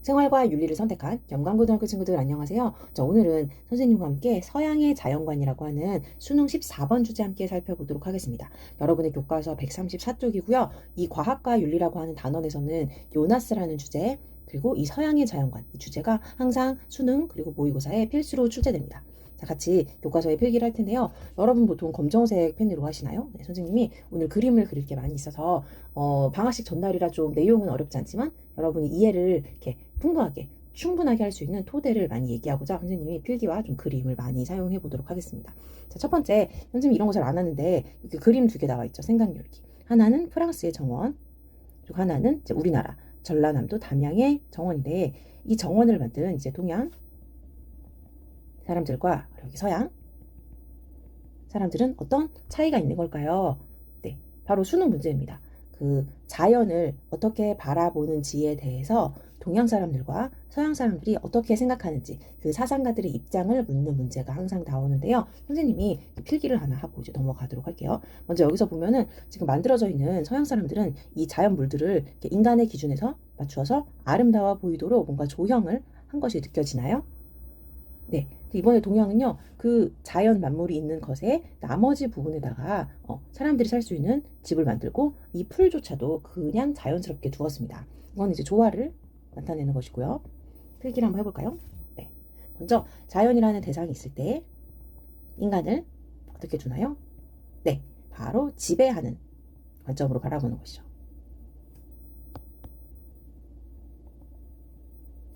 생활과 윤리를 선택한 영광고등학교 친구들 안녕하세요. 오늘은 선생님과 함께 서양의 자연관이라고 하는 수능 14번 주제 함께 살펴보도록 하겠습니다. 여러분의 교과서 134쪽이고요. 이 과학과 윤리라고 하는 단원에서는 요나스라는 주제, 그리고 이 서양의 자연관, 이 주제가 항상 수능 그리고 모의고사에 필수로 출제됩니다. 자, 같이 교과서에 필기를 할 텐데요. 여러분 보통 검정색 펜으로 하시나요? 네, 선생님이 오늘 그림을 그릴 게 많이 있어서 방학식 전날이라 좀 내용은 어렵지 않지만 여러분이 이해를 이렇게 풍부하게 충분하게 할 수 있는 토대를 많이 얘기하고자 선생님이 필기와 좀 그림을 많이 사용해 보도록 하겠습니다. 자, 첫 번째, 선생님이 이런 거 잘 안 하는데 이렇게 그림 두 개 나와 있죠. 생각열기. 하나는 프랑스의 정원, 그리고 하나는 이제 우리나라 전라남도 담양의 정원인데 이 정원을 만든 이제 동양 사람들과 여기 서양 사람들은 어떤 차이가 있는 걸까요? 네, 바로 수능 문제입니다. 그 자연을 어떻게 바라보는지에 대해서 동양 사람들과 서양 사람들이 어떻게 생각하는지 그 사상가들의 입장을 묻는 문제가 항상 나오는데요. 선생님이 필기를 하나 하고 이제 넘어가도록 할게요. 먼저 여기서 보면은 지금 만들어져 있는 서양 사람들은 이 자연물들을 인간의 기준에서 맞추어서 아름다워 보이도록 뭔가 조형을 한 것이 느껴지나요? 네. 이번에 동양은요, 그 자연 만물이 있는 것에 나머지 부분에다가 사람들이 살 수 있는 집을 만들고 이 풀조차도 그냥 자연스럽게 두었습니다. 이건 이제 조화를 나타내는 것이고요. 필기를 한번 해볼까요? 네. 먼저 자연이라는 대상이 있을 때 인간을 어떻게 두나요? 네. 바로 지배하는 관점으로 바라보는 것이죠.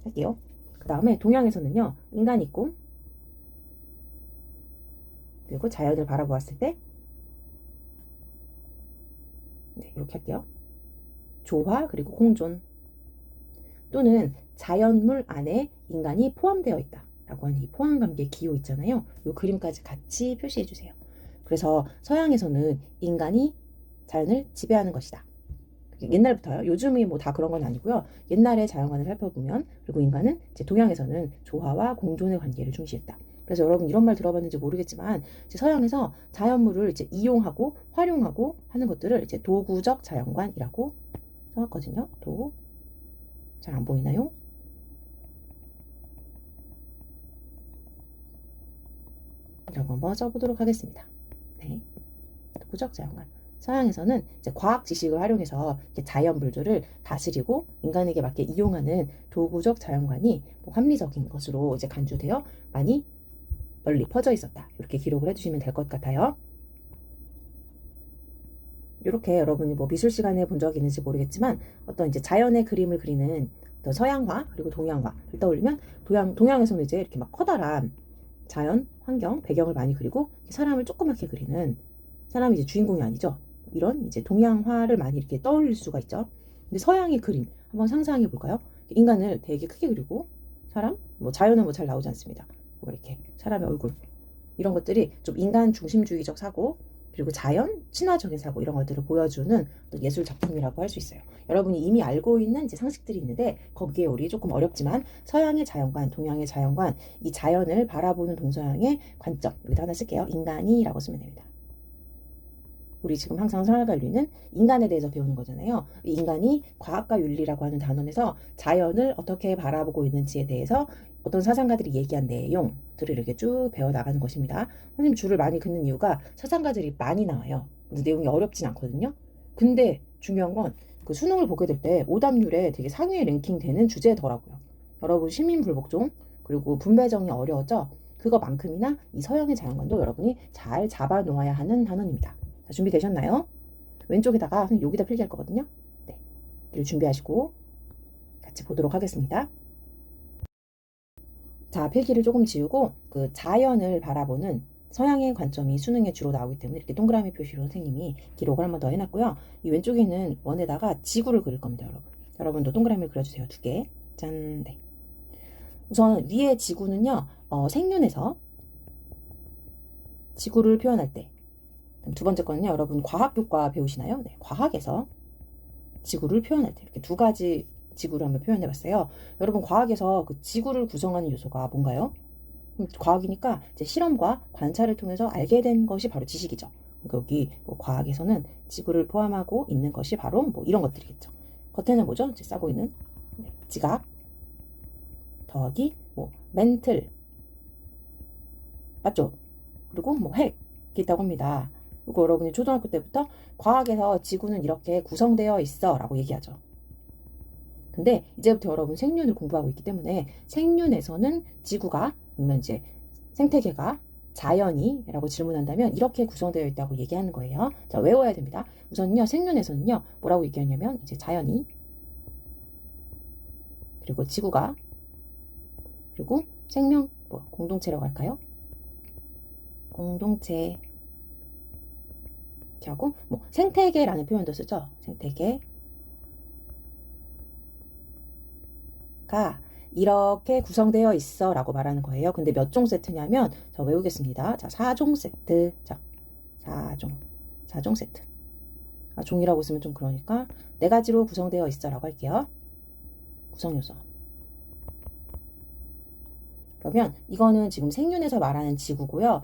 할게요. 그 다음에 동양에서는요, 인간이 있고 그리고 자연을 바라보았을 때 네, 이렇게 할게요. 조화 그리고 공존 또는 자연물 안에 인간이 포함되어 있다 라고 하는 이 포함관계 기호 있잖아요. 이 그림까지 같이 표시해 주세요. 그래서 서양에서는 인간이 자연을 지배하는 것이다. 옛날부터요. 요즘이 뭐 다 그런 건 아니고요. 옛날의 자연관을 살펴보면 그리고 인간은 이제 동양에서는 조화와 공존의 관계를 중시했다. 그래서 여러분 이런 말 들어봤는지 모르겠지만 이제 서양에서 자연물을 이제 이용하고 활용하고 하는 것들을 이제 도구적 자연관이라고 써왔거든요. 잘 안 보이나요? 이라고 한번 써보도록 하겠습니다. 네. 도구적 자연관. 서양에서는 이제 과학 지식을 활용해서 자연물들을 다스리고 인간에게 맞게 이용하는 도구적 자연관이 뭐 합리적인 것으로 이제 간주되어 많이 널리 퍼져 있었다. 이렇게 기록을 해주시면 될 것 같아요. 이렇게 여러분이 뭐 미술 시간에 본 적이 있는지 모르겠지만 어떤 이제 자연의 그림을 그리는 어떤 서양화 그리고 동양화를 떠올리면 동양에서는 이제 이렇게 막 커다란 자연, 환경, 배경을 많이 그리고 사람을 조그맣게 그리는 사람이 이제 주인공이 아니죠. 이런 이제 동양화를 많이 이렇게 떠올릴 수가 있죠. 근데 서양의 그림 한번 상상해 볼까요? 인간을 되게 크게 그리고 사람, 뭐 자연은 뭐 잘 나오지 않습니다. 뭐 이렇게 사람의 얼굴 이런 것들이 좀 인간 중심주의적 사고 그리고 자연 친화적인 사고 이런 것들을 보여주는 또 예술 작품이라고 할 수 있어요. 여러분이 이미 알고 있는 이제 상식들이 있는데 거기에 우리 조금 어렵지만 서양의 자연관, 동양의 자연관, 이 자연을 바라보는 동서양의 관점 여기다 하나 쓸게요. 인간이라고 쓰면 됩니다. 우리 지금 항상 생활관리는 인간에 대해서 배우는 거잖아요. 인간이 과학과 윤리라고 하는 단원에서 자연을 어떻게 바라보고 있는지에 대해서 어떤 사상가들이 얘기한 내용들을 이렇게 쭉 배워나가는 것입니다. 선생님 줄을 많이 긋는 이유가 사상가들이 많이 나와요. 근데 내용이 어렵진 않거든요. 근데 중요한 건 그 수능을 보게 될 때 오답률에 되게 상위에 랭킹되는 주제더라고요. 여러분 시민불복종 그리고 분배정이 어려웠죠? 그거만큼이나 이 서양의 자연관도 여러분이 잘 잡아 놓아야 하는 단원입니다. 자, 준비되셨나요? 왼쪽에다가 여기다 필기할 거거든요. 네, 이를 준비하시고 같이 보도록 하겠습니다. 자, 필기를 조금 지우고 그 자연을 바라보는 서양의 관점이 수능에 주로 나오기 때문에 이렇게 동그라미 표시로 선생님이 기록을 한번 더 해놨고요. 이 왼쪽에 있는 원에다가 지구를 그릴 겁니다, 여러분. 여러분도 동그라미를 그려주세요, 2개. 짠, 네. 우선 위에 지구는요, 생륜에서 지구를 표현할 때. 두 번째 거는요, 여러분 과학교과 배우시나요? 네, 과학에서 지구를 표현할 때 이렇게 두 가지 지구를 한번 표현해 봤어요. 여러분 과학에서 그 지구를 구성하는 요소가 뭔가요? 과학이니까 이제 실험과 관찰을 통해서 알게 된 것이 바로 지식이죠. 그러니까 여기 뭐 과학에서는 지구를 포함하고 있는 것이 바로 뭐 이런 것들이겠죠. 겉에는 뭐죠? 이제 싸고 있는 지각, 더하기 뭐 멘틀, 맞죠? 그리고 뭐 핵 있다고 합니다. 이거 여러분이 초등학교 때부터 과학에서 지구는 이렇게 구성되어 있어 라고 얘기하죠. 근데 이제부터 여러분 생륜을 공부하고 있기 때문에 생륜에서는 지구가 아니면 이제 생태계가 자연이 라고 질문한다면 이렇게 구성되어 있다고 얘기하는 거예요. 자, 외워야 됩니다. 우선요, 생륜에서는요, 뭐라고 얘기하냐면 이제 자연이, 그리고 지구가, 그리고 생명, 뭐 공동체라고 할까요? 공동체 이렇게 하고 뭐 생태계라는 표현도 쓰죠. 생태계가 이렇게 구성되어 있어 라고 말하는 거예요. 근데 몇 종 세트냐면 자, 외우겠습니다. 자, 4종 세트. 자, 4종 세트. 아, 종이라고 쓰면 좀 그러니까 4가지로 구성되어 있어 라고 할게요. 구성 요소. 그러면 이거는 지금 생륜에서 말하는 지구고요.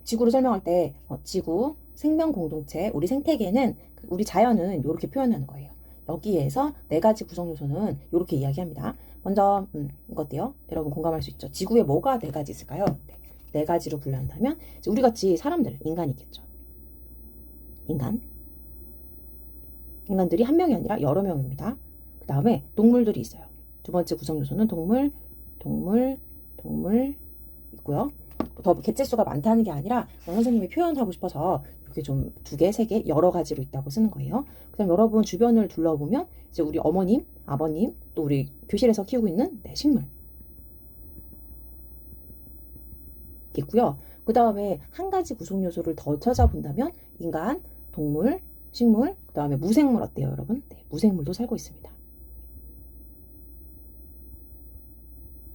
지구를 설명할 때 지구, 생명 공동체, 우리 생태계는 우리 자연은 이렇게 표현하는 거예요. 여기에서 4가지 구성 요소는 이렇게 이야기합니다. 먼저 이거 어때요? 여러분 공감할 수 있죠? 지구에 뭐가 4가지 있을까요? 네 가지로 분류한다면 우리 같이 사람들, 인간이겠죠. 인간들이 한 명이 아니라 여러 명입니다. 그 다음에 동물들이 있어요. 두 번째 구성 요소는 동물 있고요. 더 개체수가 많다는 게 아니라 선생님이 표현하고 싶어서 이렇게 좀 2개, 3개 여러 가지로 있다고 쓰는 거예요. 그다음 여러분 주변을 둘러보면 이제 우리 어머님, 아버님, 또 우리 교실에서 키우고 있는 식물 있고요. 그 다음에 한 가지 구성 요소를 더 찾아본다면 인간, 동물, 식물, 그 다음에 무생물 어때요, 여러분? 네, 무생물도 살고 있습니다.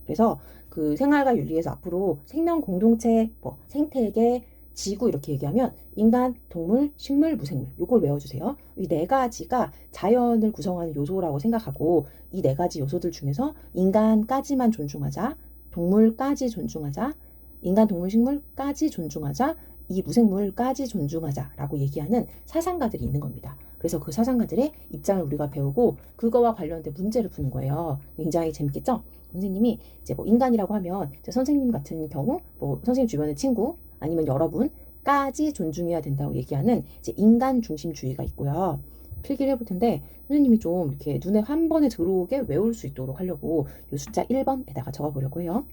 그래서 그 생활과 윤리에서 앞으로 생명 공동체, 뭐 생태계, 지구 이렇게 얘기하면 인간, 동물, 식물, 무생물 이걸 외워주세요. 이 4가지가 자연을 구성하는 요소라고 생각하고 이 4가지 요소들 중에서 인간까지만 존중하자, 동물까지 존중하자, 인간, 동물, 식물까지 존중하자, 이 무생물까지 존중하자라고 얘기하는 사상가들이 있는 겁니다. 그래서 그 사상가들의 입장을 우리가 배우고 그거와 관련된 문제를 푸는 거예요. 굉장히 재밌겠죠? 선생님이 이제 뭐 인간이라고 하면 선생님 같은 경우 뭐 선생님 주변의 친구 아니면 여러분까지 존중해야 된다고 얘기하는 이제 인간 중심주의가 있고요. 필기를 해볼 텐데 선생님이 좀 이렇게 눈에 한 번에 들어오게 외울 수 있도록 하려고 이 숫자 1번에다가 적어보려고 해요.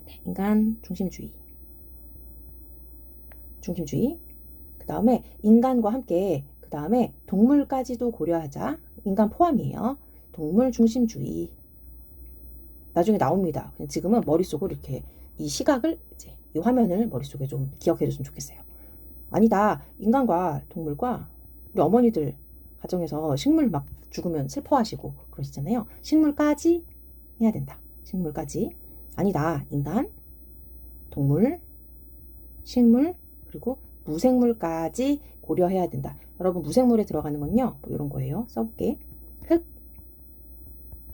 네, 인간 중심주의. 그 다음에 인간과 함께 그 다음에 동물까지도 고려하자. 인간 포함이에요. 동물 중심주의. 나중에 나옵니다. 지금은 머릿속으로 이렇게 이 시각을 이제 이 화면을 머릿속에 좀 기억해 줬으면 좋겠어요. 아니다. 인간과 동물과 우리 어머니들 가정에서 식물 막 죽으면 슬퍼하시고 그러시잖아요. 식물까지 해야 된다. 식물까지. 아니다. 인간, 동물, 식물, 그리고 무생물까지 고려해야 된다. 여러분 무생물에 들어가는 건요. 뭐 이런 거예요. 써볼게. 흙,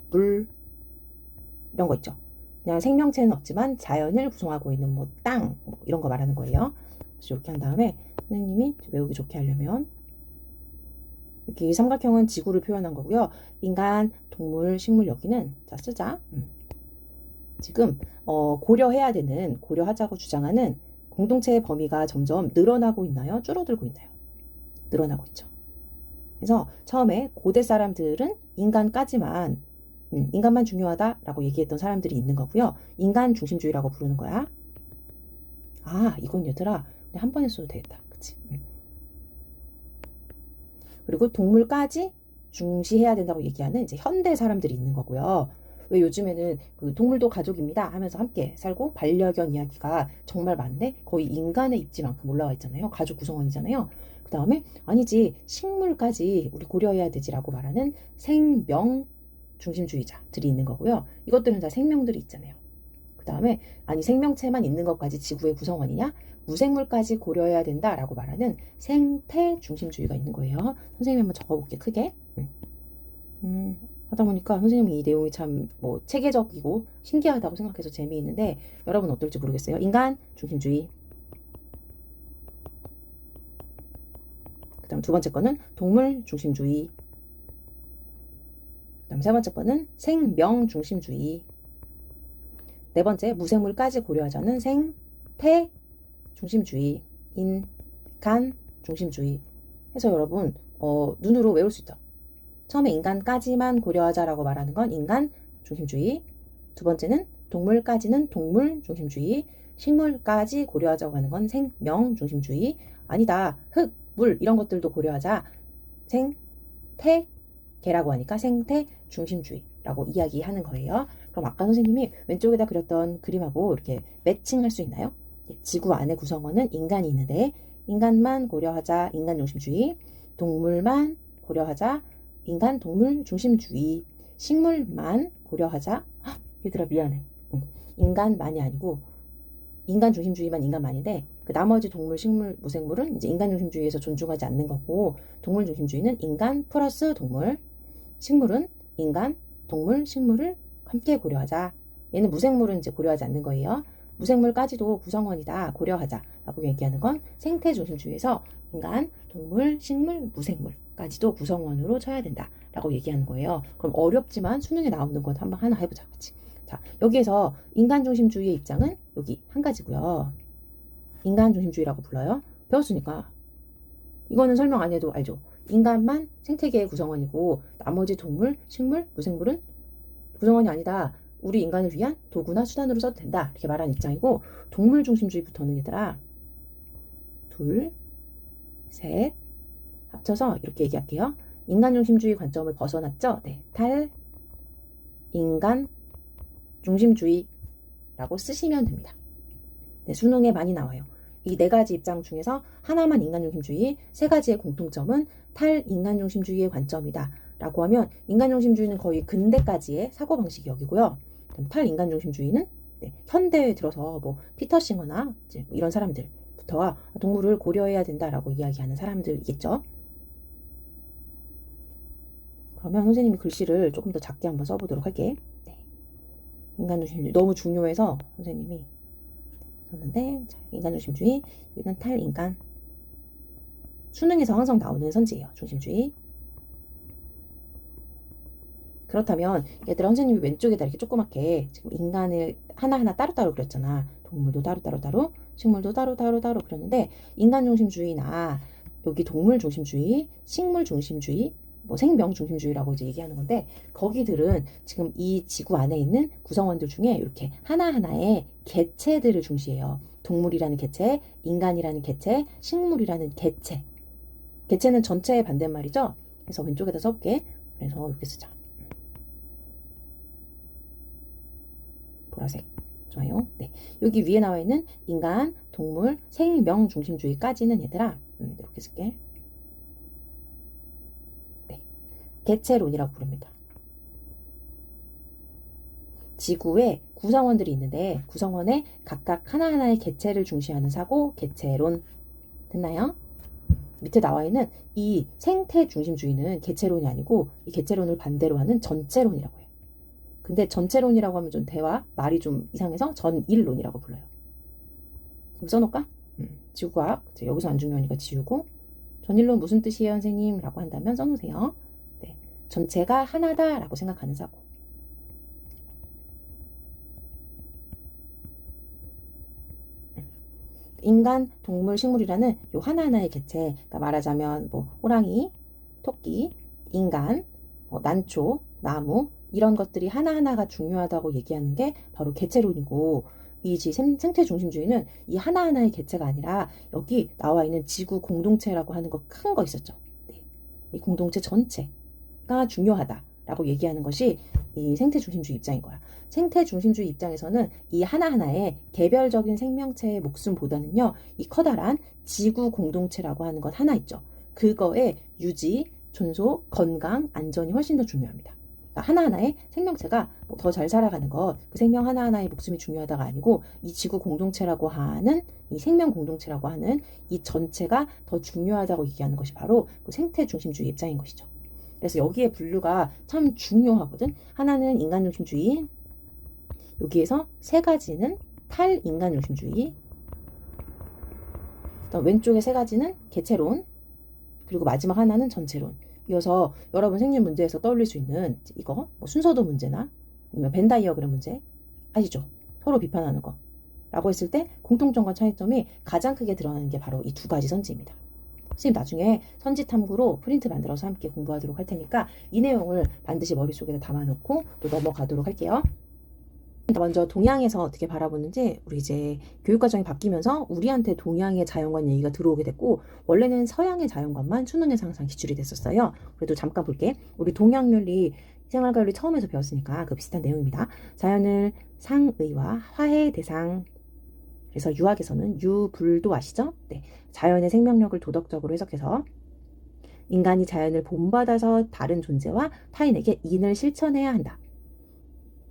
물, 이런 거 있죠. 그냥 생명체는 없지만 자연을 구성하고 있는 뭐 땅, 뭐 이런 거 말하는 거예요. 그래서 이렇게 한 다음에 선생님이 외우기 좋게 하려면 이렇게 삼각형은 지구를 표현한 거고요. 인간, 동물, 식물 여기는 자 쓰자. 지금 고려하자고 주장하는 공동체의 범위가 점점 늘어나고 있나요? 줄어들고 있나요? 늘어나고 있죠. 그래서 처음에 고대 사람들은 인간만 중요하다라고 얘기했던 사람들이 있는 거고요. 인간 중심주의라고 부르는 거야. 아, 이건 얘들아 그냥 한 번에 써도 되겠다. 그치? 그리고 동물까지 중시해야 된다고 얘기하는 이제 현대 사람들이 있는 거고요. 왜 요즘에는 그 동물도 가족입니다 하면서 함께 살고 반려견 이야기가 정말 많은데 거의 인간의 입지만큼 올라와 있잖아요. 가족 구성원이잖아요. 그 다음에 아니지 식물까지 우리 고려해야 되지라고 말하는 생명 중심주의자들이 있는 거고요. 이것들은 다 생명들이 있잖아요. 그 다음에 아니 생명체만 있는 것까지 지구의 구성원이냐? 무생물까지 고려해야 된다라고 말하는 생태 중심주의가 있는 거예요. 선생님이 한번 적어볼게 크게. 하다 보니까 선생님이 이 내용이 참 뭐 체계적이고 신기하다고 생각해서 재미있는데 여러분 어떨지 모르겠어요. 인간 중심주의. 그 다음 2번째 거는 동물 중심주의. 그 다음 3번째 거는 생명 중심주의. 네 번째, 무생물까지 고려하자는 생태 중심주의, 인간 중심주의 해서 여러분 눈으로 외울 수 있죠. 처음에 인간까지만 고려하자라고 말하는 건 인간 중심주의. 두 번째는 동물까지는 동물 중심주의. 식물까지 고려하자고 하는 건 생명 중심주의. 아니다. 흙, 물 이런 것들도 고려하자. 생태 개라고 하니까 생태 중심주의라고 이야기하는 거예요. 그럼 아까 선생님이 왼쪽에다 그렸던 그림하고 이렇게 매칭할 수 있나요? 지구 안의 구성원은 인간이 있는데 인간만 고려하자 인간 중심주의, 동물만 고려하자 인간 동물 중심주의, 식물만 고려하자 얘들아 미안해 인간만이 아니고 인간 중심주의만 인간만인데 그 나머지 동물, 식물, 무생물은 이제 인간 중심주의에서 존중하지 않는 거고 동물 중심주의는 인간 플러스 동물, 식물은 인간, 동물, 식물을 함께 고려하자. 얘는 무생물은 이제 고려하지 않는 거예요. 무생물까지도 구성원이다 고려하자라고 얘기하는 건 생태 중심주의에서 인간, 동물, 식물, 무생물까지도 구성원으로 쳐야 된다라고 얘기하는 거예요. 그럼 어렵지만 수능에 나오는 것 한번 하나 해보자, 같이. 자, 여기에서 인간 중심주의의 입장은 여기 한 가지고요. 인간 중심주의라고 불러요. 배웠으니까 이거는 설명 안 해도 알죠. 인간만 생태계의 구성원이고 나머지 동물, 식물, 무생물은 구성원이 아니다. 우리 인간을 위한 도구나 수단으로 써도 된다. 이렇게 말하는 입장이고 동물 중심주의부터는 얘들아 둘, 셋 합쳐서 이렇게 얘기할게요. 인간 중심주의 관점을 벗어났죠? 네, 탈 인간 중심주의라고 쓰시면 됩니다. 네, 수능에 많이 나와요. 이 네 가지 입장 중에서 하나만 인간중심주의, 세 가지의 공통점은 탈인간중심주의의 관점이다 라고 하면 인간중심주의는 거의 근대까지의 사고방식이 여기고요. 탈인간중심주의는 현대에 들어서 뭐 피터싱어나 이제 이런 사람들부터가 동물을 고려해야 된다라고 이야기하는 사람들이겠죠. 그러면 선생님이 글씨를 조금 더 작게 한번 써보도록 할게. 네. 인간중심주의 너무 중요해서 선생님이 썼는데 인간중심주의, 여기는 탈인간. 수능에서 항상 나오는 선지예요. 중심주의. 그렇다면 얘들아 선생님이 왼쪽에다 이렇게 조그맣게 지금 인간을 하나하나 따로따로 그렸잖아. 동물도 따로, 식물도 따로 그렸는데 인간 중심주의나 여기 동물 중심주의, 식물 중심주의, 뭐 생명 중심주의라고 이제 얘기하는 건데 거기들은 지금 이 지구 안에 있는 구성원들 중에 이렇게 하나하나의 개체들을 중시해요. 동물이라는 개체, 인간이라는 개체, 식물이라는 개체. 개체는 전체의 반대말이죠. 그래서 왼쪽에다 써볼게. 그래서 이렇게 쓰자. 보라색. 좋아요. 네. 여기 위에 나와 있는 인간, 동물, 생명 중심주의까지는 얘들아 이렇게 쓸게. 네. 개체론이라고 부릅니다. 지구에 구성원들이 있는데 구성원의 각각 하나하나의 개체를 중시하는 사고 개체론. 됐나요? 밑에 나와 있는 이 생태 중심주의는 개체론이 아니고 이 개체론을 반대로 하는 전체론이라고 해요. 근데 전체론이라고 하면 좀 말이 좀 이상해서 전일론이라고 불러요. 여기 써놓을까? 지구과학. 여기서 안 중요하니까 지우고. 전일론 무슨 뜻이에요, 선생님? 라고 한다면 써놓으세요. 네. 전체가 하나다라고 생각하는 사고. 인간, 동물, 식물이라는 요 하나하나의 개체, 그러니까 말하자면 뭐 호랑이, 토끼, 인간, 난초, 나무 이런 것들이 하나하나가 중요하다고 얘기하는 게 바로 개체론이고 이 생태 중심주의는 이 하나하나의 개체가 아니라 여기 나와 있는 지구 공동체라고 하는 거 큰 거 있었죠. 네. 이 공동체 전체가 중요하다라고 얘기하는 것이 이 생태 중심주의 입장인 거야. 생태 중심주의 입장에서는 이 하나하나의 개별적인 생명체의 목숨보다는요, 이 커다란 지구 공동체라고 하는 것 하나 있죠. 그거의 유지, 존속, 건강, 안전이 훨씬 더 중요합니다. 그러니까 하나하나의 생명체가 더 잘 살아가는 것, 그 생명 하나하나의 목숨이 중요하다가 아니고 이 지구 공동체라고 하는 이 생명 공동체라고 하는 이 전체가 더 중요하다고 얘기하는 것이 바로 그 생태 중심주의 입장인 것이죠. 그래서 여기에 분류가 참 중요하거든. 하나는 인간 중심주의, 여기에서 세 가지는 탈인간 중심주의, 또 왼쪽에 세 가지는 개체론, 그리고 마지막 하나는 전체론. 이어서 여러분 생일 문제에서 떠올릴 수 있는 이거 뭐 순서도 문제나 아니면 벤 다이어그램 문제 아시죠? 서로 비판하는 거 라고 했을 때 공통점과 차이점이 가장 크게 드러나는 게 바로 이 두 가지 선지입니다. 선생님 나중에 선지 탐구로 프린트 만들어서 함께 공부하도록 할 테니까 이 내용을 반드시 머릿속에 담아놓고 또 넘어가도록 할게요. 먼저 동양에서 어떻게 바라보는지, 우리 이제 교육과정이 바뀌면서 우리한테 동양의 자연관 얘기가 들어오게 됐고, 원래는 서양의 자연관만 수능에서 항상 기출이 됐었어요. 그래도 잠깐 볼게. 우리 동양윤리 생활과윤리 처음에서 배웠으니까 그 비슷한 내용입니다. 자연을 상의와 화해의 대상, 그래서 유학에서는 유불도 아시죠? 네. 자연의 생명력을 도덕적으로 해석해서 인간이 자연을 본받아서 다른 존재와 타인에게 인을 실천해야 한다.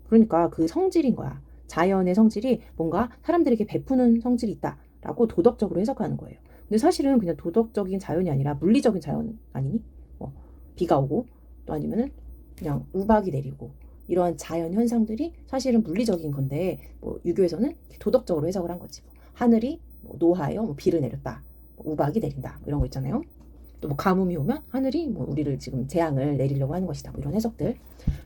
그러니까 그 성질인 거야. 자연의 성질이 뭔가 사람들에게 베푸는 성질이 있다라고 도덕적으로 해석하는 거예요. 근데 사실은 그냥 도덕적인 자연이 아니라 물리적인 자연 아니니? 비가 오고 또 아니면은 그냥 우박이 내리고 이러한 자연 현상들이 사실은 물리적인 건데, 유교에서는 도덕적으로 해석을 한 거지. 하늘이 노하여 비를 내렸다, 우박이 내린다, 이런 거 있잖아요. 또 가뭄이 오면 하늘이 우리를 지금 재앙을 내리려고 하는 것이다, 이런 해석들.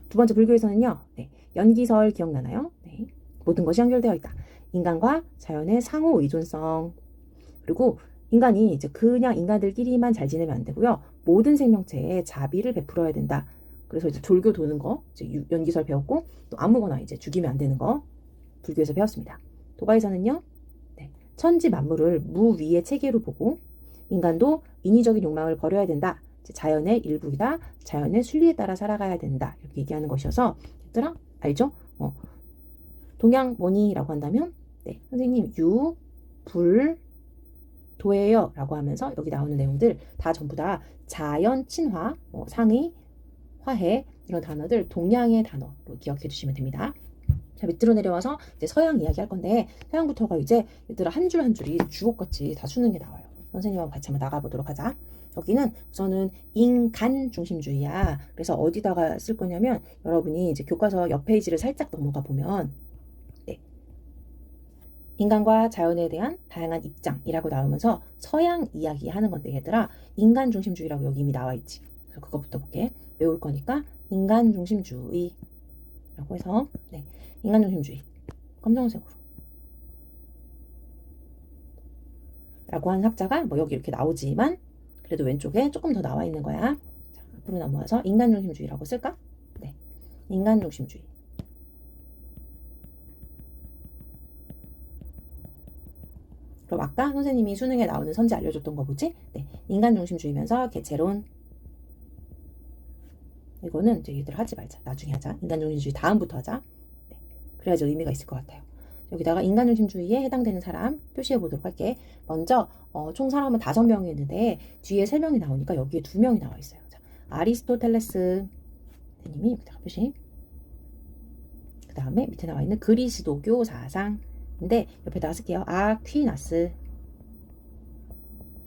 두 번째, 불교에서는요, 네, 연기설 기억나나요? 네, 모든 것이 연결되어 있다. 인간과 자연의 상호 의존성. 그리고 인간이 이제 그냥 인간들끼리만 잘 지내면 안 되고요, 모든 생명체에 자비를 베풀어야 된다. 그래서 이제 졸교 도는 거, 이제 연기설 배웠고, 또 아무거나 이제 죽이면 안 되는 거 불교에서 배웠습니다. 도가에서는요, 네, 천지 만물을 무위의 체계로 보고 인간도 인위적인 욕망을 버려야 된다. 자연의 일부이다. 자연의 순리에 따라 살아가야 된다. 이렇게 얘기하는 것이어서, 얘들아 알죠? 동양 뭐니라고 한다면, 네, 선생님 유, 불, 도예요 라고 하면서 여기 나오는 내용들 다 전부 다 자연 친화, 상의, 화해, 이런 단어들 동양의 단어로 기억해 주시면 됩니다. 자, 밑으로 내려와서 이제 서양 이야기 할 건데, 서양부터가 이제 얘들아 한 줄 한 줄이 주옥같이 다 수능에 나와요. 선생님하고 같이 한번 나가보도록 하자. 여기는 우선은 인간 중심주의야. 그래서 어디다가 쓸 거냐면, 여러분이 이제 교과서 옆 페이지를 살짝 넘어가 보면, 네, 인간과 자연에 대한 다양한 입장이라고 나오면서 서양 이야기 하는 건데, 얘들아 인간 중심주의라고 여기 이미 나와 있지. 그래서 그거부터 볼게. 외울 거니까 인간 중심주의 라고 해서, 네, 인간 중심주의 검정색으로 라고 한 학자가 여기 이렇게 나오지만 그래도 왼쪽에 조금 더 나와 있는 거야. 자, 앞으로 넘어와서 인간 중심주의라고 쓸까? 네, 인간 중심주의. 그럼 아까 선생님이 수능에 나오는 선지 알려줬던 거 뭐지? 네, 인간 중심주의면서 개체론. 이거는 이제 얘들 하지 말자. 나중에 하자. 인간 중심주의 다음부터 하자. 네, 그래야지 의미가 있을 것 같아요. 여기다가 인간 중심주의에 해당되는 사람 표시해 보도록 할게. 먼저 총 사람은 5명이었는데 뒤에 3명이 나오니까 여기에 2명이 나와 있어요. 자, 아리스토텔레스 선생님이 여기다가 표시. 그 다음에 밑에 나와 있는 그리스도교 사상. 근데 옆에다가 쓸게요. 아퀴나스.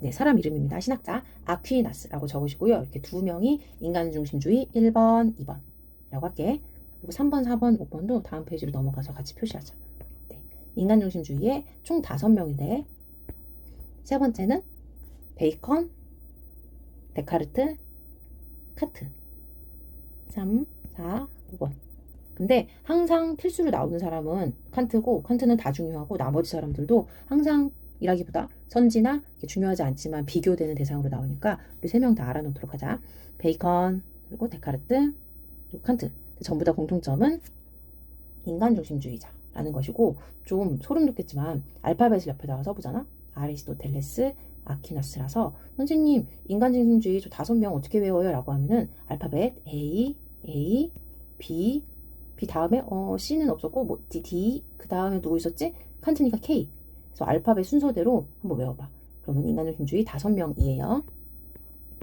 네, 사람 이름입니다. 신학자 아퀴나스라고 적으시고요. 이렇게 2명이 인간 중심주의 1번, 2번 라고 할게. 그리고 3번, 4번, 5번도 다음 페이지로 넘어가서 같이 표시하자. 네, 인간 중심주의에 총 5명인데, 세 번째는 베이컨, 데카르트, 카트. 3, 4, 5번. 근데 항상 필수로 나오는 사람은 칸트고, 칸트는 다 중요하고 나머지 사람들도 항상 이라기보다 선지나 중요하지 않지만 비교되는 대상으로 나오니까 우리 3명 다 알아놓도록 하자. 베이컨, 그리고 데카르트, 그리고 칸트. 전부 다 공통점은 인간 중심주의자라는 것이고, 좀 소름 돋겠지만 알파벳을 옆에다가 써보잖아. 아리스토텔레스, 아퀴나스라서 선생님 인간 중심주의 저 5명 어떻게 외워요? 라고 하면은 알파벳 A, A, B, B 다음에 C는 없었고 D, 그 다음에 누구 있었지? 칸트니까 K. 그래서 알파벳 순서대로 한번 외워봐. 그러면 인간 중심주의 5명이에요.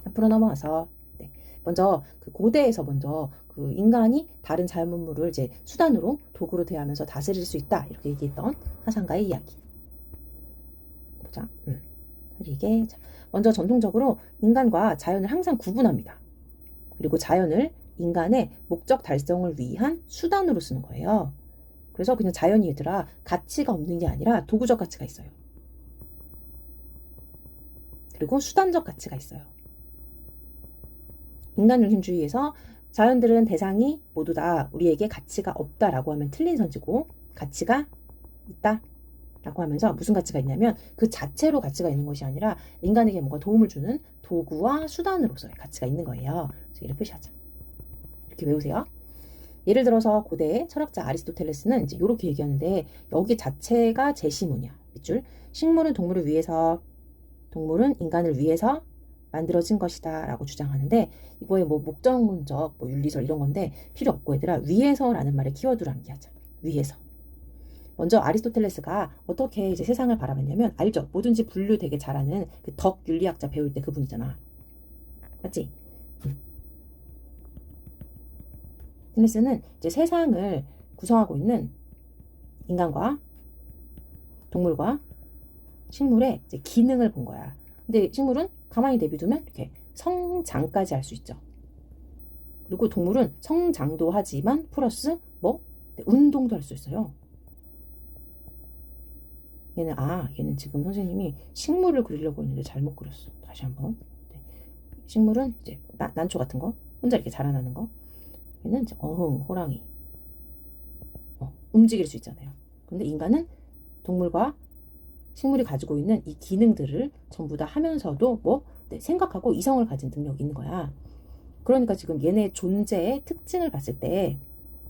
앞으로 넘어와서, 네, 먼저 그 고대에서 먼저 그 인간이 다른 자연문물을 이제 수단으로 도구로 대하면서 다스릴 수 있다, 이렇게 얘기했던 사상가의 이야기 보자. 이게 먼저 전통적으로 인간과 자연을 항상 구분합니다. 그리고 자연을 인간의 목적 달성을 위한 수단으로 쓰는 거예요. 그래서 그냥 자연이 얘들아 가치가 없는 게 아니라 도구적 가치가 있어요. 그리고 수단적 가치가 있어요. 인간 중심주의에서 자연들은 대상이 모두 다 우리에게 가치가 없다라고 하면 틀린 선지고, 가치가 있다 라고 하면서 무슨 가치가 있냐면 그 자체로 가치가 있는 것이 아니라 인간에게 뭔가 도움을 주는 도구와 수단으로서의 가치가 있는 거예요. 그래서 이를 표시하자. 이렇게 외우세요. 예를 들어서 고대 철학자 아리스토텔레스는 이제 이렇게 얘기하는데 여기 자체가 제시문이야. 밑줄. 식물은 동물을 위해서, 동물은 인간을 위해서 만들어진 것이다 라고 주장하는데 이거에 뭐 목적문적, 뭐 윤리설 이런 건데 필요 없고 얘들아 위해서라는 말에 키워드로 암기하자. 위해서. 먼저 아리스토텔레스가 어떻게 이제 세상을 바라봤냐면 알죠? 뭐든지 분류 되게 잘하는 그 덕 윤리학자 배울 때 그분이잖아. 맞지? 텔레스는 이제 세상을 구성하고 있는 인간과 동물과 식물의 이제 기능을 본 거야. 근데 식물은 가만히 내비두면 이렇게 성장까지 할 수 있죠. 그리고 동물은 성장도 하지만 플러스 뭐 운동도 할 수 있어요. 얘는 지금 선생님이 식물을 그리려고 했는데 잘못 그렸어. 다시 한번. 네. 식물은 이제 난초 같은 거 혼자 이렇게 자라나는 거. 얘는 이제 호랑이 움직일 수 있잖아요. 근데 인간은 동물과 식물이 가지고 있는 이 기능들을 전부 다 하면서도 생각하고 이성을 가진 능력이 있는 거야. 그러니까 지금 얘네 존재의 특징을 봤을 때,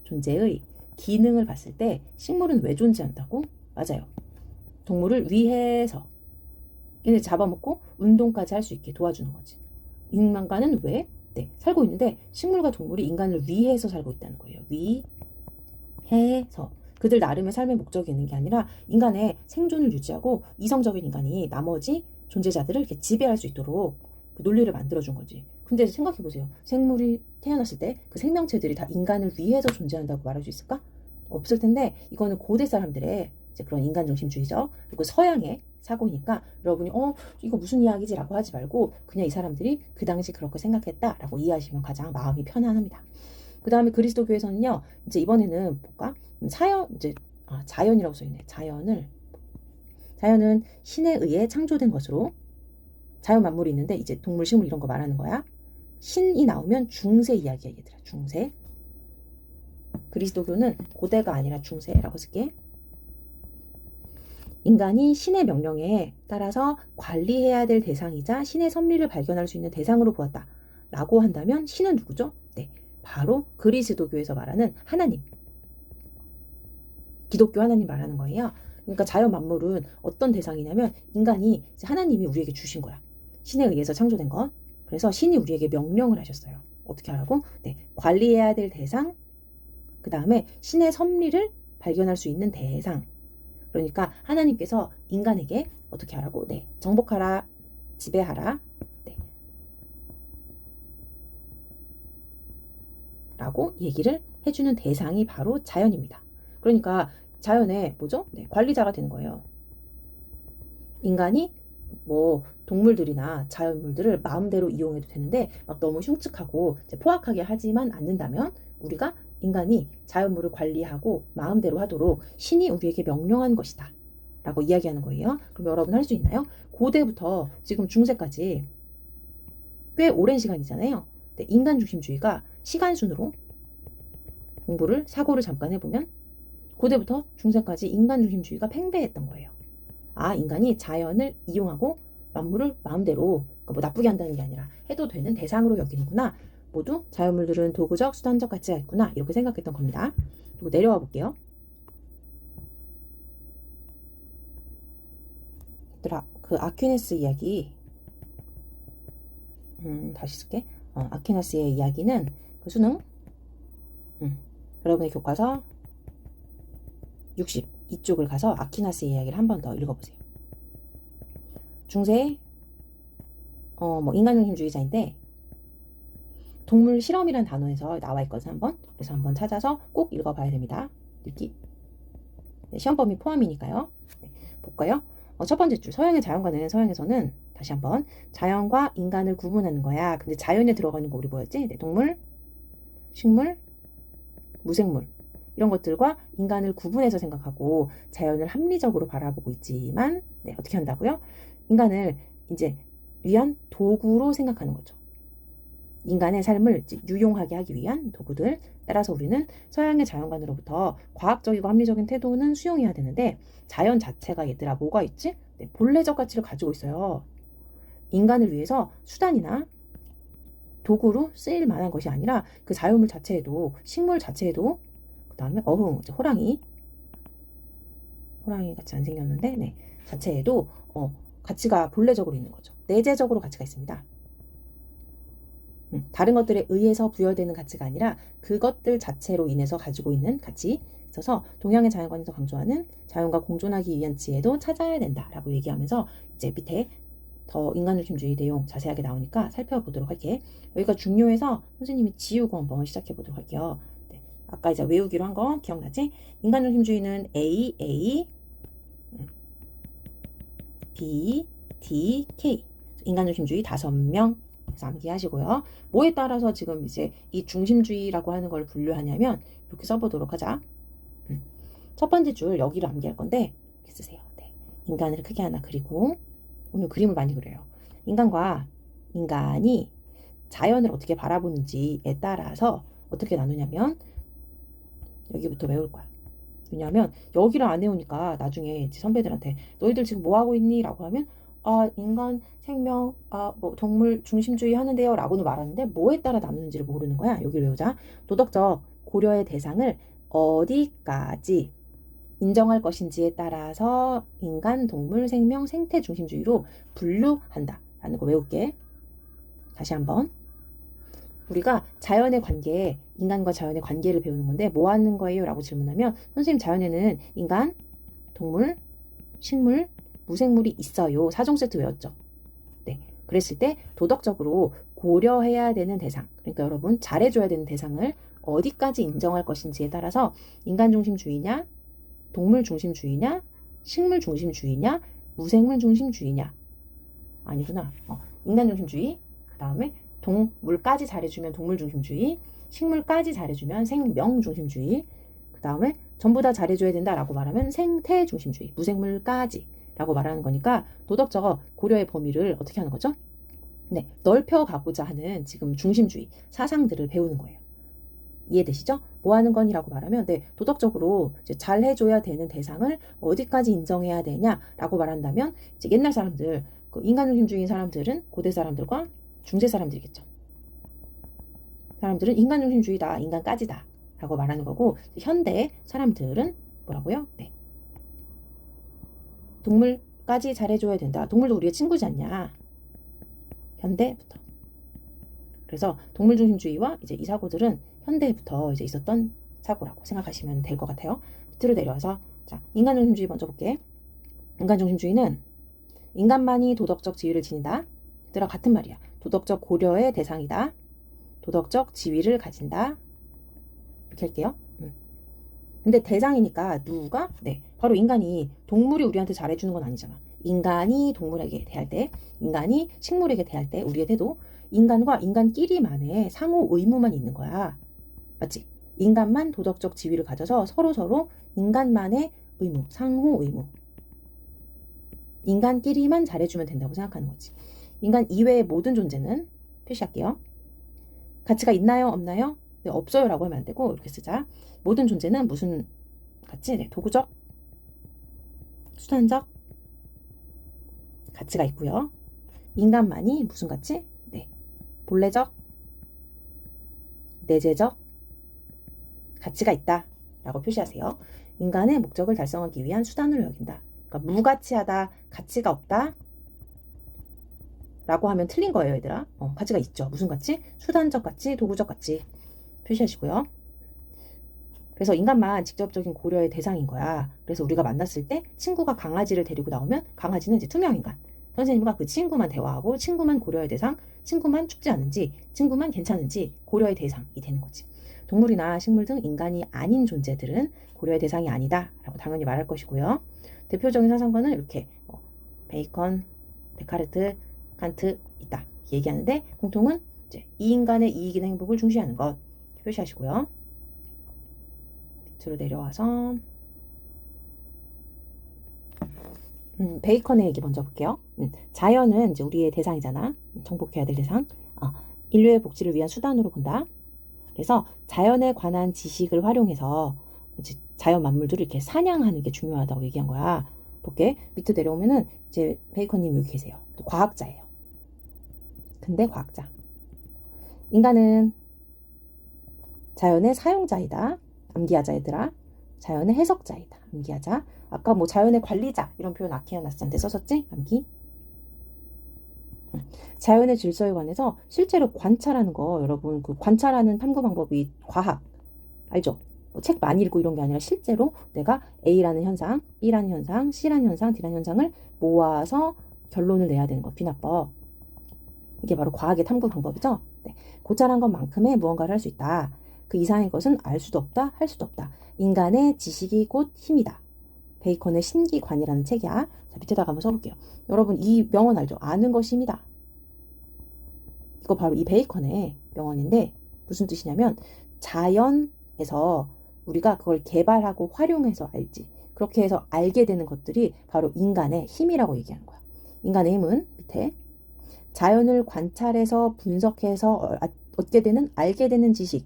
존재의 기능을 봤을 때 식물은 왜 존재한다고? 맞아요. 동물을 위해서 얘네 잡아먹고 운동까지 할 수 있게 도와주는 거지. 인간과는 왜? 살고 있는데 식물과 동물이 인간을 위해서 살고 있다는 거예요. 위해서. 그들 나름의 삶의 목적이 있는 게 아니라 인간의 생존을 유지하고 이성적인 인간이 나머지 존재자들을 이렇게 지배할 수 있도록 그 논리를 만들어준 거지. 근데 생각해보세요. 생물이 태어났을 때 그 생명체들이 다 인간을 위해서 존재한다고 말할 수 있을까? 없을 텐데 이거는 고대 사람들의 이제 그런 인간중심주의죠. 그리고 서양의 사고니까 여러분이 이거 무슨 이야기지라고 하지 말고 그냥 이 사람들이 그 당시 그렇게 생각했다라고 이해하시면 가장 마음이 편안합니다. 그 다음에 그리스도교에서는요, 이제 이번에는 볼까? 자연이라고 써있네. 자연은 신에 의해 창조된 것으로 자연 만물이 있는데 이제 동물, 식물 이런 거 말하는 거야. 신이 나오면 중세 이야기야, 얘들아. 중세. 그리스도교는 고대가 아니라 중세라고 쓸게. 인간이 신의 명령에 따라서 관리해야 될 대상이자 신의 섭리를 발견할 수 있는 대상으로 보았다. 라고 한다면 신은 누구죠? 네, 바로 그리스도교에서 말하는 하나님. 기독교 하나님 말하는 거예요. 그러니까 자연 만물은 어떤 대상이냐면 인간이 하나님이 우리에게 주신 거야. 신에 의해서 창조된 것. 그래서 신이 우리에게 명령을 하셨어요. 어떻게 하라고? 네, 관리해야 될 대상, 그 다음에 신의 섭리를 발견할 수 있는 대상. 그러니까 하나님께서 인간에게 어떻게 하라고? 네, 정복하라, 지배하라, 네, 라고 얘기를 해주는 대상이 바로 자연입니다. 그러니까 자연의 뭐죠? 네, 관리자가 되는 거예요. 인간이 동물들이나 자연물들을 마음대로 이용해도 되는데 막 너무 흉측하고 포악하게 하지만 않는다면 우리가 인간이 자연물을 관리하고 마음대로 하도록 신이 우리에게 명령한 것이다 라고 이야기하는 거예요. 그럼 여러분 할 수 있나요? 고대부터 지금 중세까지 꽤 오랜 시간이잖아요. 인간중심주의가 시간순으로 사고를 잠깐 해보면 고대부터 중세까지 인간중심주의가 팽배했던 거예요. 인간이 자연을 이용하고 만물을 마음대로 나쁘게 한다는 게 아니라 해도 되는 대상으로 여기는구나. 모두 자연물들은 도구적, 수단적 가치가 있구나. 이렇게 생각했던 겁니다. 그리고 내려와 볼게요. 얘들아, 그 아퀴네스 이야기 다시 쓸게. 아퀴나스의 이야기는 그 수능 여러분의 교과서 60 이쪽을 가서 아퀴나스의 이야기를 한 번 더 읽어보세요. 중세 인간중심주의자인데 동물 실험이란 단어에서 나와 있거든 한번. 그래서 한번 찾아서 꼭 읽어봐야 됩니다. 읽기. 네, 시험 범위 포함이니까요. 네, 볼까요? 첫 번째 줄 서양에서는 다시 한번 자연과 인간을 구분하는 거야. 근데 자연에 들어가는 거 우리 뭐였지? 네, 동물, 식물, 무생물 이런 것들과 인간을 구분해서 생각하고 자연을 합리적으로 바라보고 있지만 어떻게 한다고요? 인간을 이제 위한 도구로 생각하는 거죠. 인간의 삶을 이제 유용하게 하기 위한 도구들. 따라서 우리는 서양의 자연관으로부터 과학적이고 합리적인 태도는 수용해야 되는데 자연 자체가 얘들아 뭐가 있지? 네, 본래적 가치를 가지고 있어요. 인간을 위해서 수단이나 도구로 쓰일 만한 것이 아니라 그 자연물 자체에도 식물 자체에도 그 다음에 어흥 호랑이 같이 안 생겼는데 네, 자체에도 가치가 본래적으로 있는 거죠. 내재적으로 가치가 있습니다. 다른 것들에 의해서 부여되는 가치가 아니라 그것들 자체로 인해서 가지고 있는 가치 있어서 동양의 자연관에서 강조하는 자연과 공존하기 위한 지혜도 찾아야 된다라고 얘기하면서 이제 밑에 더 인간중심주의 내용 자세하게 나오니까 살펴보도록 할게. 여기가 중요해서 선생님이 지우고 한번 시작해 보도록 할게요. 네, 아까 이제 외우기로 한 거 기억나지? 인간중심주의는 A, B, D, K. 인간중심주의 5명. 그래서 암기하시고요. 뭐에 따라서 지금 이제 이 중심주의라고 하는 걸 분류하냐면 이렇게 써보도록 하자. 첫 번째 줄 여기를 암기할 건데 이렇게 쓰세요. 네. 인간을 크게 하나 그리고 오늘 그림을 많이 그려요. 인간이 자연을 어떻게 바라보는지에 따라서 어떻게 나누냐면 여기부터 외울 거야. 왜냐하면 여기를 안 외우니까 나중에 선배들한테 너희들 지금 뭐 하고 있니? 라고 하면 인간 생명 뭐 동물 중심주의 하는데요 라고는 말하는데 뭐에 따라 나누는지를 모르는 거야. 여기를 외우자. 도덕적 고려의 대상을 어디까지 인정할 것인지에 따라서 인간, 동물, 생명, 생태 중심주의로 분류한다 라는 거 외울게. 다시 한번. 우리가 자연의 관계, 인간과 자연의 관계를 배우는 건데 뭐 하는 거예요? 라고 질문하면 선생님 자연에는 인간, 동물, 식물, 무생물이 있어요. 4종 세트 외웠죠? 네. 그랬을 때 도덕적으로 고려해야 되는 대상, 그러니까 여러분 잘해줘야 되는 대상을 어디까지 인정할 것인지에 따라서 인간 중심주의냐, 동물 중심주의냐, 식물 중심주의냐, 무생물 중심주의냐. 아니구나. 인간 중심주의. 그 다음에 동물까지 잘해주면 동물 중심주의, 식물까지 잘해주면 생명 중심주의, 그 다음에 전부 다 잘해줘야 된다라고 말하면 생태 중심주의, 무생물까지 라고 말하는 거니까 도덕적 고려의 범위를 어떻게 하는 거죠? 네, 넓혀가고자 하는 지금 중심주의 사상들을 배우는 거예요. 이해되시죠? 뭐 하는 건이라고 말하면 네, 도덕적으로 이제 잘 해줘야 되는 대상을 어디까지 인정해야 되냐라고 말한다면 이제 옛날 사람들, 그 인간 중심주의인 사람들은 고대 사람들과 중세 사람들이겠죠. 사람들은 인간 중심주의다, 인간까지다 라고 말하는 거고 현대 사람들은 뭐라고요? 네. 동물까지 잘해줘야 된다. 동물도 우리의 친구지 않냐? 현대부터. 그래서 동물 중심주의와 이제 이 사고들은 현대부터 이제 있었던 사고라고 생각하시면 될 것 같아요. 밑으로 내려와서 자, 인간 중심주의 먼저 볼게. 인간 중심주의는 인간만이 도덕적 지위를 지닌다. 얘들아 같은 말이야. 도덕적 고려의 대상이다. 도덕적 지위를 가진다. 이렇게 할게요. 근데 대상이니까 누가? 네, 바로 인간이 동물이 우리한테 잘해주는 건 아니잖아. 인간이 동물에게 대할 때, 인간이 식물에게 대할 때 우리의 태도, 인간과 인간끼리만의 상호 의무만 있는 거야. 맞지? 인간만 도덕적 지위를 가져서 서로 인간만의 의무, 상호 의무. 인간끼리만 잘해주면 된다고 생각하는 거지. 인간 이외의 모든 존재는 표시할게요. 가치가 있나요? 없나요? 네, 없어요 라고 하면 안 되고 이렇게 쓰자. 모든 존재는 무슨 가치? 네, 도구적, 수단적 가치가 있고요. 인간만이 무슨 가치? 네, 본래적, 내재적 가치가 있다 라고 표시하세요. 인간의 목적을 달성하기 위한 수단으로 여긴다. 그러니까 무가치하다, 가치가 없다 라고 하면 틀린 거예요, 얘들아. 가치가 있죠. 무슨 가치? 수단적 가치, 도구적 가치 표시하시고요. 그래서 인간만 직접적인 고려의 대상인 거야. 그래서 우리가 만났을 때 친구가 강아지를 데리고 나오면 강아지는 이제 투명인간. 선생님과 그 친구만 대화하고 친구만 고려의 대상, 친구만 춥지 않은지, 친구만 괜찮은지 고려의 대상이 되는 거지. 동물이나 식물 등 인간이 아닌 존재들은 고려의 대상이 아니다 라고 당연히 말할 것이고요. 대표적인 사상관은 이렇게 베이컨, 데카르트, 칸트 있다 얘기하는데 공통은 이제 이 인간의 이익이나 행복을 중시하는 것 표시하시고요. 밑으로 내려와서 베이컨의 얘기 먼저 볼게요. 자연은 이제 우리의 대상이잖아. 정복해야 될 대상. 인류의 복지를 위한 수단으로 본다. 그래서 자연에 관한 지식을 활용해서 이제 자연 만물들을 이렇게 사냥하는 게 중요하다고 얘기한 거야. 볼게. 밑으로 내려오면은 이제 베이컨님 여기 계세요. 또 과학자예요. 근데 과학자. 인간은 자연의 사용자이다. 암기하자 얘들아. 자연의 해석자이다. 암기하자. 아까 뭐 자연의 관리자 이런 표현 아키아 나스한테 썼었지? 암기. 자연의 질서에 관해서 실제로 관찰하는 거 여러분 그 관찰하는 탐구 방법이 과학 알죠? 뭐 책 많이 읽고 이런 게 아니라 실제로 내가 A라는 현상, B라는 현상, C라는 현상, D라는 현상을 모아서 결론을 내야 되는 거 비납법. 이게 바로 과학의 탐구 방법이죠. 네. 고찰한 것만큼의 무언가를 할 수 있다. 그 이상의 것은 알 수도 없다, 할 수도 없다. 인간의 지식이 곧 힘이다. 베이컨의 신기관이라는 책이야. 자, 밑에다가 한번 써볼게요. 여러분 이 명언 알죠? 아는 것이 힘이다. 이거 바로 이 베이컨의 명언인데 무슨 뜻이냐면 자연에서 우리가 그걸 개발하고 활용해서 알지. 그렇게 해서 알게 되는 것들이 바로 인간의 힘이라고 얘기하는 거야. 인간의 힘은 밑에 자연을 관찰해서 분석해서 얻게 되는 알게 되는 지식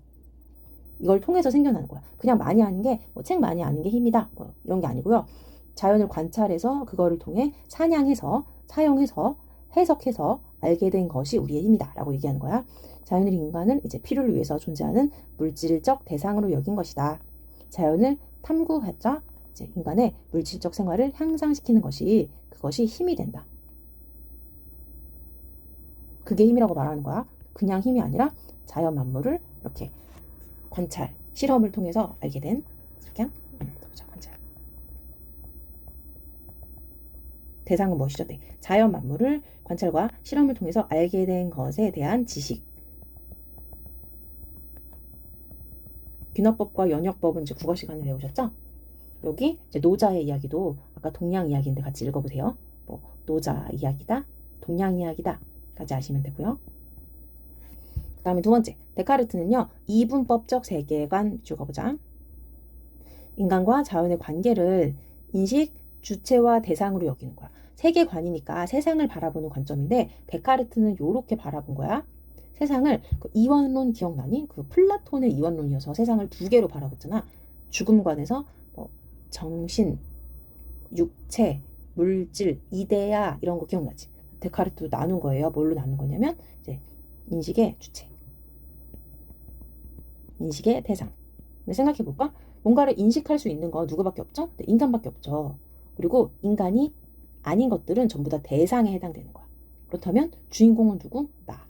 이걸 통해서 생겨나는 거야. 그냥 많이 아는 게 뭐 책 많이 아는 게 힘이다 뭐 이런 게 아니고요. 자연을 관찰해서 그거를 통해 사냥해서 사용해서 해석해서 알게 된 것이 우리의 힘이다 라고 얘기하는 거야. 자연을 인간을 이제 필요를 위해서 존재하는 물질적 대상으로 여긴 것이다. 자연을 탐구하자 이제 인간의 물질적 생활을 향상시키는 것이 그것이 힘이 된다. 그게 힘이라고 말하는 거야. 그냥 힘이 아니라 자연 만물을 이렇게 관찰, 실험을 통해서 알게 된 이렇게 보자 관찰. 대상은 무엇이죠? 네. 자연 만물을 관찰과 실험을 통해서 알게 된 것에 대한 지식. 균어법과 연역법은 이제 국어 시간에 배우셨죠? 여기 이제 노자의 이야기도 아까 동양 이야기인데 같이 읽어보세요. 뭐 노자 이야기다, 동양 이야기다까지 아시면 되고요. 그 다음에 두 번째, 데카르트는요. 이분법적 세계관 읽어보자. 인간과 자연의 관계를 인식, 주체와 대상으로 여기는 거야. 세계관이니까 세상을 바라보는 관점인데 데카르트는 이렇게 바라본 거야. 세상을 그 이원론 기억나니? 그 플라톤의 이원론이어서 세상을 두 개로 바라봤잖아. 죽음관에서 뭐 정신, 육체, 물질, 이데아 이런 거 기억나지? 데카르트도 나눈 거예요. 뭘로 나눈 거냐면 이제 인식의 주체, 인식의 대상. 근데 생각해 볼까? 뭔가를 인식할 수 있는 건 누구밖에 없죠? 네, 인간밖에 없죠. 그리고 인간이 아닌 것들은 전부 다 대상에 해당되는 거야. 그렇다면 주인공은 누구? 나.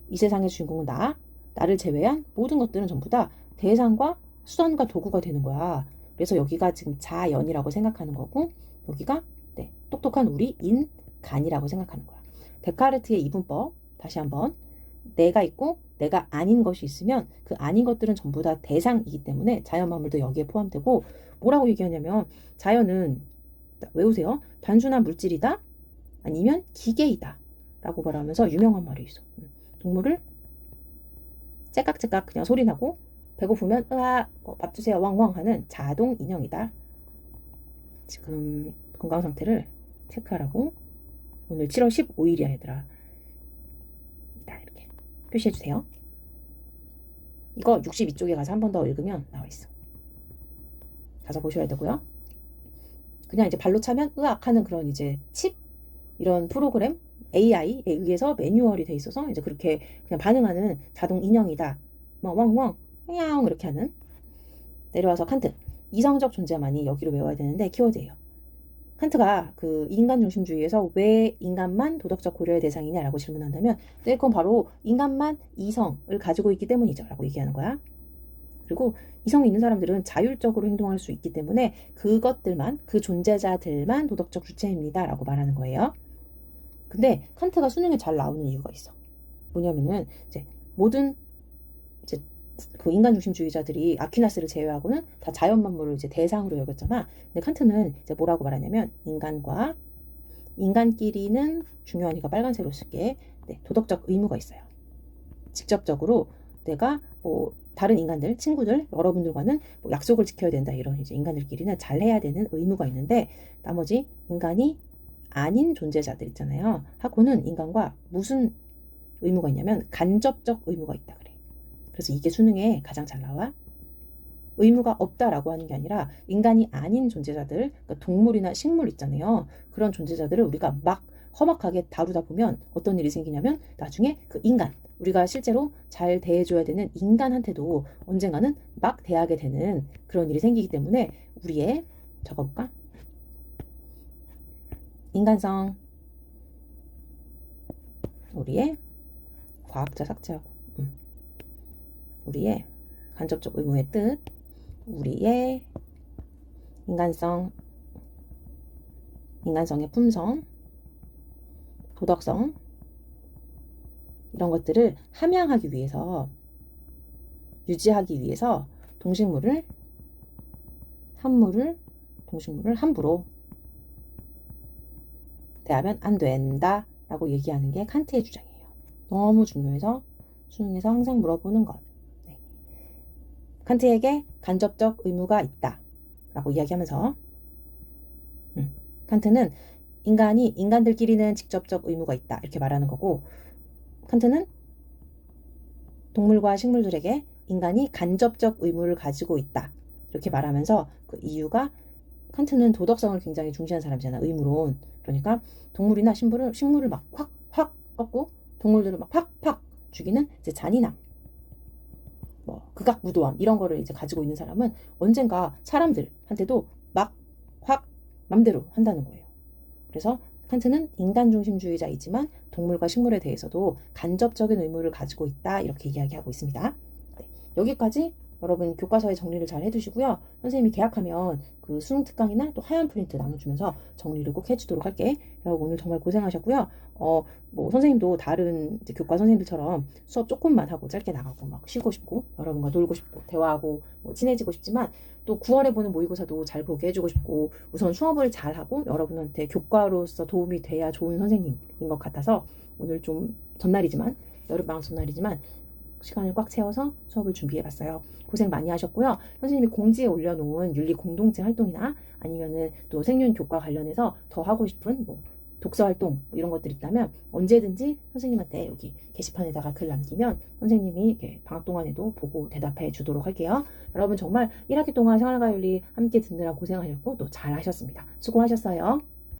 이 세상의 주인공은 나. 나를 제외한 모든 것들은 전부 다 대상과 수단과 도구가 되는 거야. 그래서 여기가 지금 자연이라고 생각하는 거고 여기가 네, 똑똑한 우리 인간이라고 생각하는 거야. 데카르트의 이분법 다시 한번 내가 있고 내가 아닌 것이 있으면 그 아닌 것들은 전부 다 대상이기 때문에 자연 만물도 여기에 포함되고 뭐라고 얘기하냐면 자연은 외우세요. 단순한 물질이다 아니면 기계이다 라고 말하면서 유명한 말이 있어. 동물을 째깍째깍 그냥 소리 나고 배고프면 으아 밥 주세요 왕왕 하는 자동 인형이다. 지금 건강 상태를 체크하라고 오늘 7월 15일이야 얘들아. 이렇게 표시해주세요. 이거 62쪽에 가서 한 번 더 읽으면 나와 있어. 가서 보셔야 되고요. 그냥 이제 발로 차면 으악 하는 그런 이제 칩 이런 프로그램 AI에 의해서 매뉴얼이 돼 있어서 이제 그렇게 그냥 반응하는 자동 인형이다. 뭐 왕왕 냥 이렇게 하는. 내려와서 칸트 이성적 존재만이 여기로 외워야 되는데 키워드예요. 칸트가 그 인간 중심주의에서 왜 인간만 도덕적 고려의 대상이냐라고 질문한다면 네, 그건 바로 인간만 이성을 가지고 있기 때문이죠 라고 얘기하는 거야. 그리고 이성이 있는 사람들은 자율적으로 행동할 수 있기 때문에 그것들만 그 존재자들만 도덕적 주체입니다 라고 말하는 거예요. 근데 칸트가 수능에 잘 나오는 이유가 있어. 뭐냐면은 이제 모든 이제 그 인간 중심주의자들이 아퀴나스를 제외하고는 다 자연 만물을 이제 대상으로 여겼잖아. 근데 칸트는 이제 뭐라고 말하냐면 인간과 인간끼리는 중요하니까 빨간색으로 쓸게. 네, 도덕적 의무가 있어요. 직접적으로 내가 뭐 다른 인간들, 친구들, 여러분들과는 뭐 약속을 지켜야 된다 이런 이제 인간들끼리는 잘 해야 되는 의무가 있는데 나머지 인간이 아닌 존재자들 있잖아요. 하고는 인간과 무슨 의무가 있냐면 간접적 의무가 있다 그래. 그래서 이게 수능에 가장 잘 나와. 의무가 없다라고 하는 게 아니라 인간이 아닌 존재자들, 그러니까 동물이나 식물 있잖아요. 그런 존재자들을 우리가 막 험악하게 다루다 보면 어떤 일이 생기냐면 나중에 그 인간, 우리가 실제로 잘 대해줘야 되는 인간한테도 언젠가는 막 대하게 되는 그런 일이 생기기 때문에 우리의, 적어볼까? 인간성, 우리의 과학자 삭제하고, 우리의 간접적 의무의 뜻, 우리의 인간성, 인간성의 품성, 도덕성, 이런 것들을 함양하기 위해서, 유지하기 위해서 동식물을, 한물을, 동식물을 함부로 대하면 안 된다 라고 얘기하는 게 칸트의 주장이에요. 너무 중요해서 수능에서 항상 물어보는 것. 네. 칸트에게 간접적 의무가 있다 라고 이야기하면서 칸트는 인간이 인간들끼리는 직접적 의무가 있다 이렇게 말하는 거고, 칸트는 동물과 식물들에게 인간이 간접적 의무를 가지고 있다 이렇게 말하면서 그 이유가, 칸트는 도덕성을 굉장히 중시하는 사람이잖아. 의무론. 그러니까 동물이나 식물을 막 확 꺾고 동물들을 막 팍팍 죽이는 이제 잔인함, 뭐 극악무도함 이런 거를 이제 가지고 있는 사람은 언젠가 사람들한테도 막 확 맘대로 한다는 거예요. 그래서 칸트는 인간 중심주의자이지만 동물과 식물에 대해서도 간접적인 의무를 가지고 있다 이렇게 이야기하고 있습니다. 네, 여기까지 여러분 교과서에 정리를 잘 해두시고요. 선생님이 계약하면 그 수능 특강이나 또 하얀 프린트 나눠주면서 정리를 꼭 해주도록 할게. 여러분 오늘 정말 고생하셨고요. 뭐 선생님도 다른 이제 교과 선생님들처럼 수업 조금만 하고 짧게 나가고 막 쉬고 싶고 여러분과 놀고 싶고 대화하고 뭐 친해지고 싶지만, 또 9월에 보는 모의고사도 잘 보게 해주고 싶고 우선 수업을 잘하고 여러분한테 교과로서 도움이 돼야 좋은 선생님인 것 같아서 오늘 좀 전날이지만, 여름방학 전날이지만 시간을 꽉 채워서 수업을 준비해봤어요. 고생 많이 하셨고요. 선생님이 공지에 올려놓은 윤리 공동체 활동이나 아니면은 또 생윤 교과 관련해서 더 하고 싶은 뭐 독서 활동 뭐 이런 것들 있다면 언제든지 선생님한테 여기 게시판에다가 글 남기면 선생님이 이렇게 방학 동안에도 보고 대답해 주도록 할게요. 여러분 정말 1학기 동안 생활과 윤리 함께 듣느라 고생하셨고 또 잘하셨습니다. 수고하셨어요.